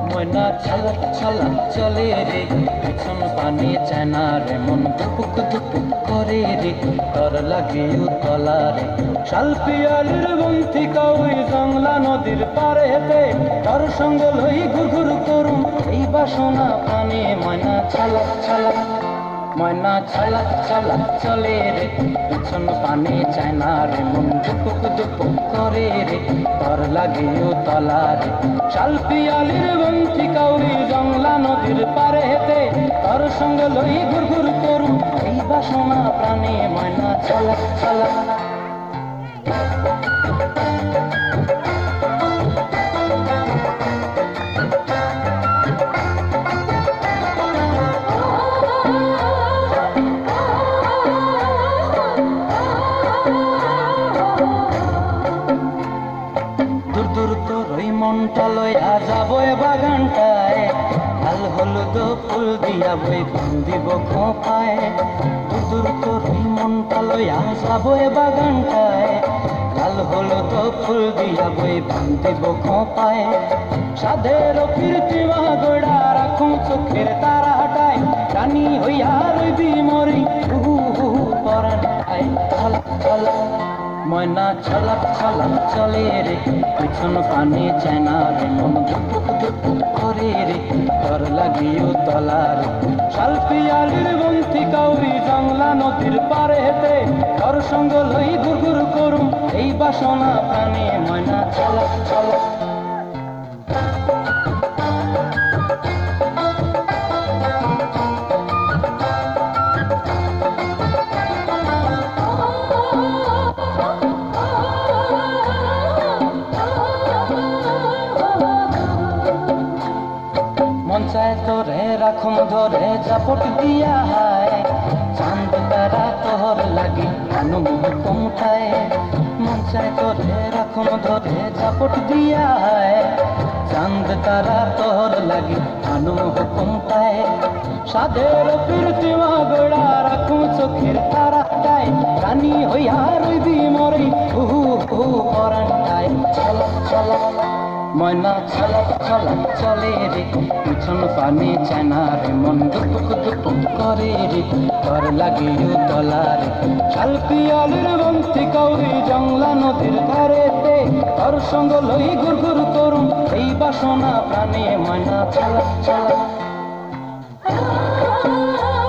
ময়না ছলক ছলক চলে রে, পিছন পানে চায় না রে, মন দুপুক দুপুক করে রে, তর লাগে উতলা রে। শাল পিয়ালির বন্থিকা ওই জংলা নদীর পারে হেতে, তর সঙ্গ লই ঘুরঘুর করুম এই বাসনা প্রাণে। ময়না ছলক ছলক, ময়না ছলক ছলক চলে রে, পিছন পানে চায় না রে, মন দুপুক দুপুক করে রে, তর লাগে উতলা রে। শাল পিয়ালির বন্থিকা ওই জংলা নদীর পারে হেতে, তর সঙ্গ লই ঘুরঘুর করুম এই বাসনা প্রাণে। ময়না ছলক ছলক। দূর দূর তোর ওই মনটা লইয়া যাবো এ বাগানটায়, লাল হলুদ ফুল দিয়া বই দিব খোঁপায়। দূর দূর তোর ওই মনটা লইয়া যাবো এ বাগানটায়, লাল হলুদ ফুল দিয়া বই দিব খোঁপায়। সাধের কীর্তিমা গোড়া রাখুন চোখের তারা হাটায়, রানী হইয়া রইবি মরি হু হু পরাণ আয়। ছলক ছলক, ময়না ছলক ছলক চলে রে, পিছন পানে চায় না রে, মন দুপুক দুপুক করে রে, তর লাগিও তলা রে। শাল পিয়ালির বন্থিকা ওই জংলা নদীর পারে হেতে, তর সঙ্গ লই ঘুরঘুর করুম এই বাসনা প্রাণে। ময়না ছলক ছলক। মন চায় তোরে রাখুম ধরে জাপট দিয়া হায়, চাঁদ তারা তোর লাগি অনুমোহ কমঠায়। মন চায় তোরে রাখুম ধরে জাপট দিয়া হায়, চাঁদ তারা তোর লাগি অনুমোহ কমঠায়। সাধের কীর্তিমা গোড়া রাখুম চোখের তারাটায়, রানী হইয়া রইবি মরি হু হু পরাণটায়। ছলক ছলক, ময়না ছলক ছলক চলে রে, পিছন পানে চায় না রে, মন দুপুক দুপুক করে রে, তর লাগে উতলা রে। শাল পিয়ালির বন্থিকা ওই জংলা নদীর ধারেতে, তর সঙ্গ লই ঘুরঘুর করুম এই বাসনা প্রাণে। ময়না ছলক ছলক।